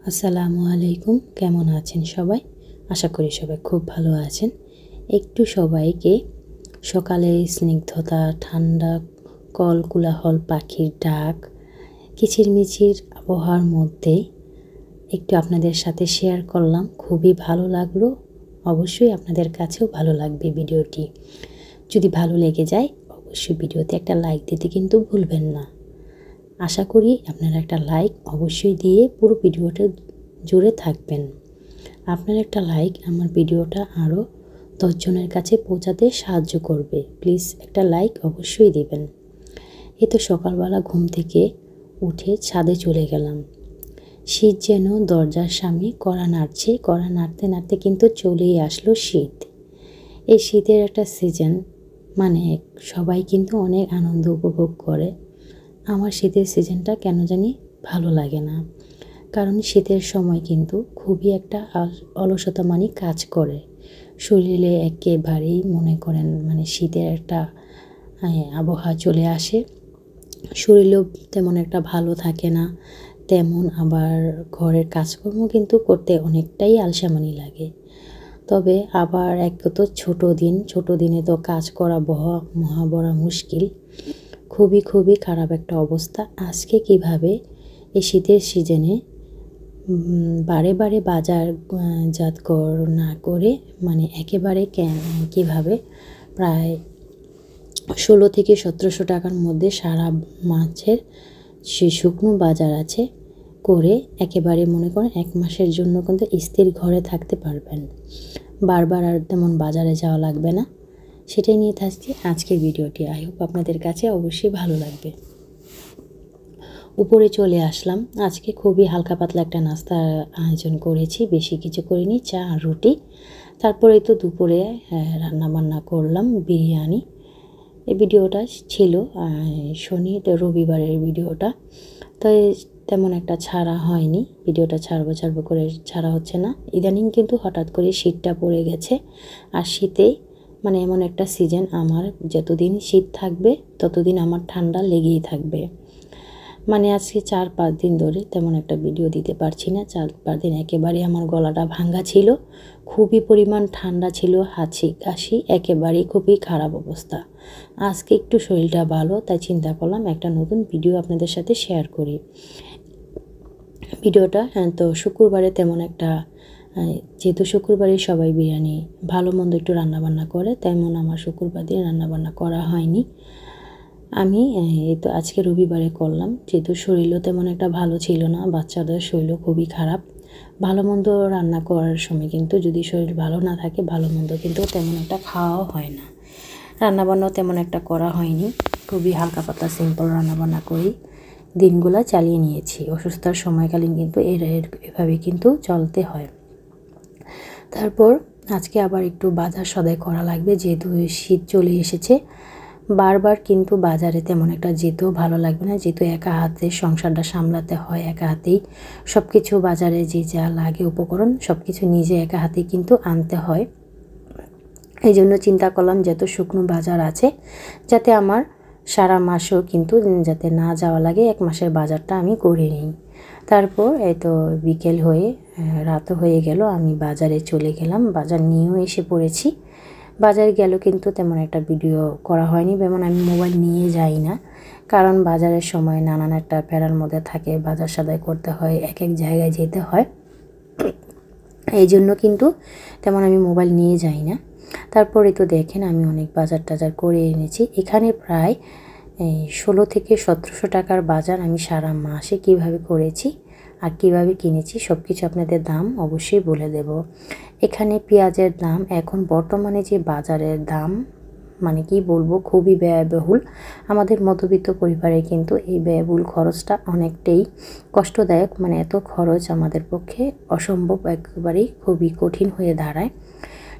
আসসালামু আলাইকুম, কেমন আছেন সবাই? আশা করি সবাই খুব ভালো আছেন। একটু সবাইকে সকালের স্নিগ্ধতা, ঠান্ডা কলকোলাহল পাখির ডাক, কিচিরমিচির আবহাওয়ার মধ্যে একটু আপনাদের সাথে শেয়ার করলাম। খুবই ভালো লাগলো। অবশ্যই আপনাদের কাছেও ভালো লাগবে ভিডিওটি। যদি ভালো লেগে যায় অবশ্যই ভিডিওতে একটা লাইক দিতে কিন্তু ভুলবেন না। আশা করি আপনারা একটা লাইক অবশ্যই দিয়ে পুরো ভিডিওটা জুড়ে থাকবেন। আপনার একটা লাইক আমার ভিডিওটা আরও 10 জনের কাছে পৌঁছাতে সাহায্য করবে। প্লিজ একটা লাইক অবশ্যই দিবেন। এই তো সকালবেলা ঘুম থেকে উঠে ছাদে চলে গেলাম। শীত যেন দরজার সামনে কড়া নাড়ছে, কড়া নাড়তে নাড়তে কিন্তু চলেই আসলো শীত। এই শীতের একটা সিজন, মানে সবাই কিন্তু অনেক আনন্দ উপভোগ করে। আমার শীতের সিজনটা কেন জানি ভালো লাগে না, কারণ শীতের সময় কিন্তু খুবই একটা অলসতা মানে কাজ করে শরীরে। একেবারেই মনে করেন মানে শীতের একটা আবহাওয়া চলে আসে, শরীরেও তেমন একটা ভালো থাকে না, তেমন আবার ঘরের কাজকর্ম কিন্তু করতে অনেকটাই আলসামানি লাগে। তবে আবার এক তো ছোট দিনে তো কাজ করা মহা বড় মুশকিল। খুবই খারাপ একটা অবস্থা। আজকে কিভাবে এই শীতের সিজনে বারে বাজার জাতকর না করে মানে একেবারে কিভাবে প্রায় 16 থেকে 1700 টাকার মধ্যে সারা মাছের সে শুকনো বাজার আছে করে একেবারে মনে করেন 1 মাসের জন্য কিন্তু স্থির ঘরে থাকতে পারবেন। বারবার আর তেমন বাজারে যাওয়া লাগবে না। সেটাই নিয়ে থাকছি আজকের ভিডিওটি। আই হোপ আপনাদের কাছে অবশ্যই ভালো লাগবে। উপরে চলে আসলাম। আজকে খুবই হালকা পাতলা একটা নাস্তার আয়োজন করেছি, বেশি কিছু করিনি, চা আর রুটি। তারপরে তো দুপুরে রান্নাবান্না করলাম বিরিয়ানি। এই ভিডিওটা ছিল রবিবারের ভিডিওটা, তাই তেমন একটা ছাড়া হয়নি। ভিডিওটা ছাড়বো করে ছাড়া হচ্ছে না। ইদানিং কিন্তু হঠাৎ করে শীতটা পড়ে গেছে, আর শীতে মানে এমন একটা সিজন, আমার যতদিন শীত থাকবে ততদিন আমার ঠান্ডা লেগেই থাকবে। মানে আজকে 4-5 দিন ধরে তেমন একটা ভিডিও দিতে পারছি না। 4-5 দিন একেবারে আমার গলাটা ভাঙ্গা ছিল, খুবই পরিমাণ ঠান্ডা ছিল, হাঁচি কাশি একেবারেই খুবই খারাপ অবস্থা। আজকে একটু শরীরটা ভালো, তাই চিন্তা করলাম একটা নতুন ভিডিও আপনাদের সাথে শেয়ার করি। ভিডিওটা তো শুক্রবারে তেমন একটা, যেহেতু শুক্রবারে সবাই বিরিয়ানি ভালো মন্দ একটু রান্নাবান্না করে, তেমন আমার শুক্রবার দিন রান্নাবান্না করা হয়নি। আমি এই তো আজকে রবিবারে করলাম, যেহেতু শরীরও তেমন একটা ভালো ছিল না, বাচ্চাদের শরীরও খুবই খারাপ। ভালো মন্দ রান্না করার সময় কিন্তু যদি শরীর ভালো না থাকে ভালো মন্দ কিন্তু তেমন একটা খাওয়াও হয় না। রান্নাবান্নাও তেমন একটা করা হয়নি, খুবই হালকা পাতলা সিম্পল রান্নাবান্না করি। দিনগুলা চালিয়ে নিয়েছি। অসুস্থতার সময়কালীন কিন্তু এভাবে কিন্তু চলতে হয়। তারপর আজকে আবার একটু বাজার সদাই করা লাগবে, যেহেতু শীত চলে এসেছে। বারবার কিন্তু বাজারে তেমন একটা যেতেও ভালো লাগবে না, যেহেতু একা হাতে সংসারটা সামলাতে হয়। একা হাতেই সব কিছু বাজারে যে যা লাগে উপকরণ সব কিছু নিজে একা হাতেই কিন্তু আনতে হয়। এই জন্য চিন্তা করলাম যত শুকনো বাজার আছে যাতে আমার সারা মাসও কিন্তু যাতে না যাওয়া লাগে, 1 মাসের বাজারটা আমি করে নিই। তারপর এই তো বিকেল হয়ে রাতও হয়ে গেল, আমি বাজারে চলে গেলাম। বাজার নিয়েও এসে পড়েছি। বাজারে গেল কিন্তু তেমন একটা ভিডিও করা হয়নি, যেমন আমি মোবাইল নিয়ে যাই না, কারণ বাজারের সময় নানান একটা প্যারার মধ্যে থাকে, বাজার সদাই করতে হয়, এক এক জায়গায় যেতে হয়। এই জন্য কিন্তু তেমন আমি মোবাইল নিয়ে যাই না। তারপরে তো দেখেন আমি অনেক বাজার টাজার করে এনেছি। এখানে প্রায় 16 থেকে 1700 টাকার বাজার আমি সারা মাসে কিভাবে করেছি আর কিভাবে কিনেছি সব কিছু আপনাদের দাম অবশ্যই বলে দেব। এখানে পেঁয়াজের দাম এখন বর্তমানে যে বাজারের দাম, মানে কি বলবো, খুবই ব্যয়বহুল। আমাদের মধ্যবিত্ত পরিবারে কিন্তু এই ব্যয়বহুল খরচটা অনেকটাই কষ্টদায়ক, মানে এত খরচ আমাদের পক্ষে অসম্ভব, একেবারেই খুবই কঠিন হয়ে দাঁড়ায়।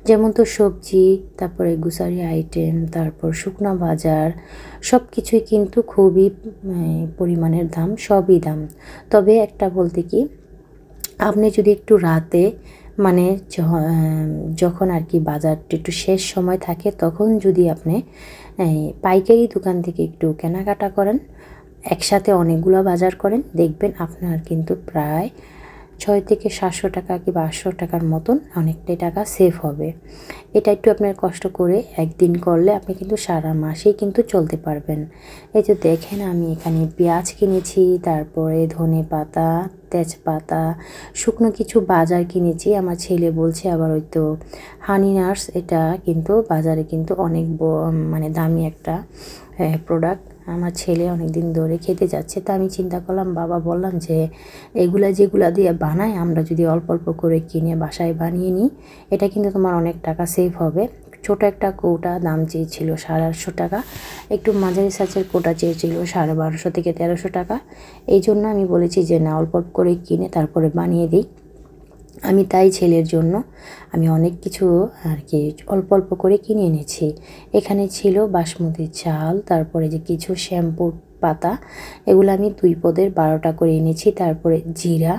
যেমন তো সবজি, তারপরে গ্রোসারি আইটেম, তারপর শুকনো বাজার সব কিছুই কিন্তু খুবই পরিমাণের দাম, সবই দাম। তবে একটা বলতে কি, আপনি যদি একটু রাতে মানে যখন আর কি বাজারটা একটু শেষ সময় থাকে তখন যদি আপনি পাইকারি দোকান থেকে একটু কেনাকাটা করেন, একসাথে অনেকগুলো বাজার করেন, দেখবেন আপনার কিন্তু প্রায় 6 থেকে 700 টাকা কিংবা 800 টাকার মতন অনেকটাই টাকা সেভ হবে। এটা একটু আপনার কষ্ট করে একদিন করলে আপনি কিন্তু সারা মাসেই কিন্তু চলতে পারবেন। এই যে দেখেন আমি এখানে পেঁয়াজ কিনেছি, তারপরে ধনে পাতা, তেজপাতা, শুকনো কিছু বাজার কিনেছি। আমার ছেলে বলছে আবার ওই তো হানি নাটস, এটা কিন্তু বাজারে কিন্তু অনেক মানে দামি একটা প্রোডাক্ট। আমার ছেলে অনেক দিন ধরে খেতে যাচ্ছে, তো আমি চিন্তা করলাম, বাবা বললাম যে যেগুলা দিয়ে বানায় আমরা যদি অল্প অল্প করে কিনে বাসায় বানিয়ে নিই, এটা কিন্তু তোমার অনেক টাকা সেভ হবে। ছোট একটা কৌটা দাম চেয়েছিল 850 টাকা, একটু মাঝারি সাইজের কৌটা চেয়েছিল 1250 থেকে 1300 টাকা। এই জন্য আমি বলেছি যে না, অল্প অল্প করে কিনে তারপরে বানিয়ে দিই। আমি তাই ছেলের জন্য আমি অনেক কিছু আর কি অল্প অল্প করে কিনে এনেছি। এখানে ছিল বাসমতি চাল, তারপরে যে কিছু শ্যাম্পুর পাতা, এগুলো আমি 2 পদের 12টা করে এনেছি। তারপরে জিরা,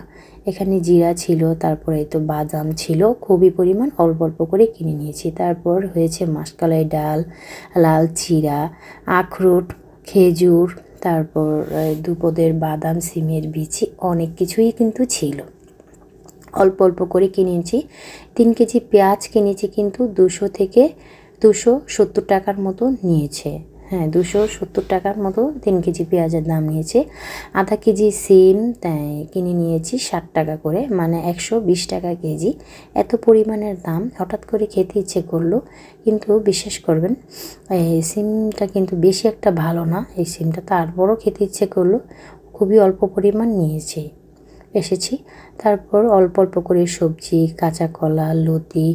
এখানে জিরা ছিল, তারপরে তো বাদাম ছিল, খুবই পরিমাণ অল্প অল্প করে কিনে নিয়েছি। তারপর হয়েছে মাসকলাই ডাল, লাল চিরা, আখরোট, খেজুর, তারপর 2 পদের বাদাম, সিমের বিচি, অনেক কিছুই কিন্তু ছিল। অল্প অল্প করে কিনেছি। 3 কেজি পেঁয়াজ কিনেছি কিন্তু 200 থেকে 270 টাকার মতো নিয়েছে। হ্যাঁ, 270 টাকার মতো 3 কেজি পেঁয়াজের দাম নিয়েছে। আধা কেজি সিম কিনে নিয়েছি 60 টাকা করে, মানে 120 টাকা কেজি। এত পরিমাণের দাম, হঠাৎ করে খেতে ইচ্ছে করলো, কিন্তু বিশ্বাস করবেন এই সিমটা কিন্তু বেশি একটা ভালো না। এই সিমটা তারপরও খেতে ইচ্ছে করলো, খুবই অল্প পরিমাণ এসেছি। তারপর অল্প অল্প করে সবজি, কাঁচা কলা, লতি,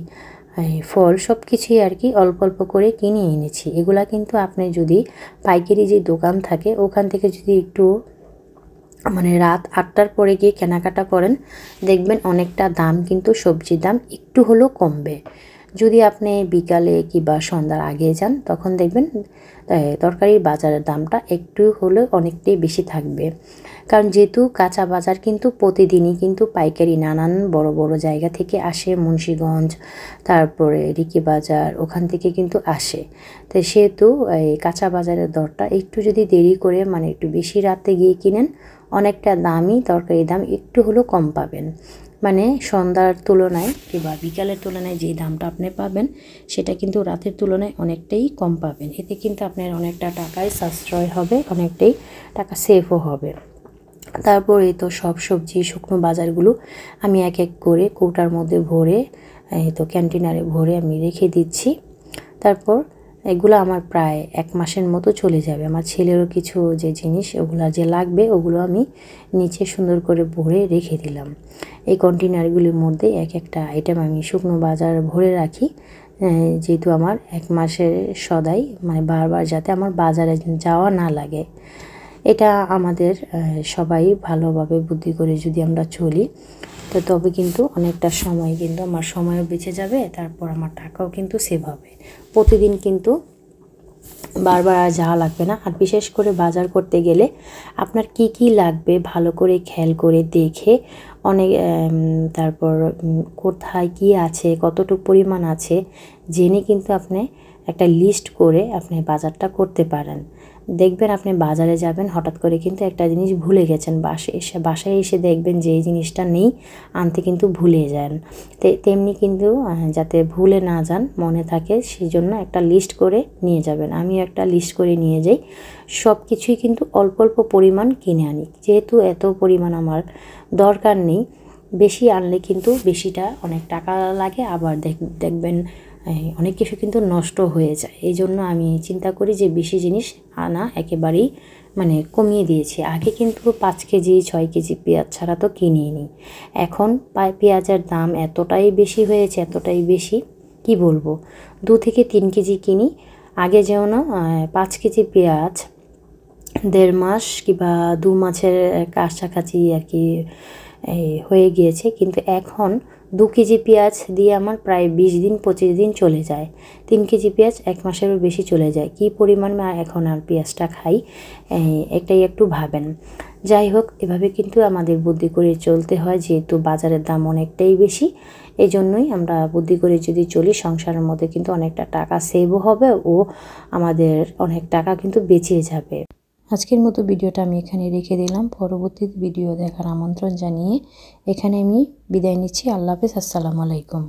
ফল সব কিছুই আর কি অল্প অল্প করে কিনে এনেছি। এগুলা কিন্তু আপনি যদি পাইকারি যে দোকান থাকে ওখান থেকে যদি একটু মানে রাত 8টার পরে গিয়ে কেনাকাটা করেন, দেখবেন অনেকটা দাম কিন্তু সবজির দাম একটু হলেও কমবে। যদি আপনি বিকালে কিংবা সন্ধ্যার আগে যান তখন দেখবেন তরকারির বাজারের দামটা একটু হলেও অনেকটাই বেশি থাকবে। কারণ যেহেতু কাঁচা বাজার কিন্তু প্রতিদিনই কিন্তু পাইকারি নানান বড় বড় জায়গা থেকে আসে, মুন্সিগঞ্জ, তারপরে রিকি বাজার, ওখান থেকে কিন্তু আসে। তো সেহেতু এই কাঁচা বাজারের দরটা একটু যদি দেরি করে মানে একটু বেশি রাতে গিয়ে কিনেন, অনেকটা দামই তরকারির দাম একটু হলেও কম পাবেন। মানে সন্ধ্যার তুলনায় কিংবা বিকালের তুলনায় যে দামটা আপনি পাবেন সেটা কিন্তু রাতের তুলনায় অনেকটাই কম পাবেন। এতে কিন্তু আপনার অনেকটা টাকায় সাশ্রয় হবে, অনেকটাই টাকা সেভও হবে। তারপর এই তো সব সবজি শুকনো বাজারগুলো আমি এক এক করে কৌটার মধ্যে ভরে এই তো কন্টেনারে ভরে আমি রেখে দিচ্ছি। তারপর এগুলো আমার প্রায় 1 মাসের মতো চলে যাবে। আমার ছেলেরও কিছু যে জিনিস ওগুলো যে লাগবে ওগুলো আমি নিচে সুন্দর করে ভরে রেখে দিলাম। এই কন্টেনারগুলির মধ্যে এক একটা আইটেম আমি শুকনো বাজার ভরে রাখি, যেহেতু আমার 1 মাসের সদাই মানে বারবার যাতে আমার বাজারে যাওয়া না লাগে। এটা আমাদের সবাই ভালোভাবে বুদ্ধি করে যদি আমরা চলি তো তবে কিন্তু অনেকটা সময় কিন্তু আমার সময়ও বেঁচে যাবে, তারপর আমার টাকাও কিন্তু সেভ হবে। প্রতিদিন কিন্তু বারবার আর যাওয়া লাগবে না। আর বিশেষ করে বাজার করতে গেলে আপনার কি কি লাগবে ভালো করে খেয়াল করে দেখে অনেক তারপর কোথায় কি আছে কতটুকু পরিমাণ আছে জেনে কিন্তু আপনি একটা লিস্ট করে আপনি বাজারটা করতে পারেন। দেখবেন আপনি বাজারে যাবেন হঠাৎ করে কিন্তু একটা জিনিস ভুলে গেছেন, বাসায় এসে দেখবেন যে এই জিনিসটা নেই, আনতে কিন্তু ভুলে যান। তেমনি কিন্তু যাতে ভুলে না যান, মনে থাকে, সেই জন্য একটা লিস্ট করে নিয়ে যাবেন। আমিও একটা লিস্ট করে নিয়ে যাই। সব কিছুই কিন্তু অল্প অল্প পরিমাণ কিনে আনি, যেহেতু এত পরিমাণ আমার দরকার নেই। বেশি আনলে কিন্তু বেশিটা অনেক টাকা লাগে, আবার দেখবেন অনেক কিছু কিন্তু নষ্ট হয়ে যায়। এই জন্য আমি চিন্তা করি যে বেশি জিনিস আনা একেবারেই মানে কমিয়ে দিয়েছি। আগে কিন্তু 5 কেজি 6 কেজি পেঁয়াজ ছাড়া তো কিনিই নি। এখন পেঁয়াজের দাম এতটাই বেশি হয়েছে, এতটাই বেশি কি বলবো, 2 থেকে 3 কেজি কিনি। আগে যেমন 5 কেজি পেঁয়াজ 1.5 মাস কিংবা 2 মাসের কাছাকাছি আর কি হয়ে গিয়েছে, কিন্তু এখন 2 কেজি পেঁয়াজ দিয়ে আমার প্রায় 20 দিন 25 দিন চলে যায়। 3 কেজি পেঁয়াজ 1 মাসেরও বেশি চলে যায়। কী পরিমাণ এখন আর পেঁয়াজটা খাই এটাই একটু ভাবেন। যাই হোক, এভাবে কিন্তু আমাদের বুদ্ধি করে চলতে হয়, যেহেতু বাজারের দাম অনেকটাই বেশি। এই জন্যই আমরা বুদ্ধি করে যদি চলি সংসারের মধ্যে কিন্তু অনেকটা টাকা সেভও হবে ও আমাদের অনেক টাকা কিন্তু বেঁচে যাবে। আজকের মতো ভিডিওটা আমি এখানে রেখে দিলাম। পরবর্তী ভিডিও দেখার আমন্ত্রণ জানিয়ে এখানে আমি বিদায় নিচ্ছি। আল্লাহ হাফেজ, আসসালামু আলাইকুম।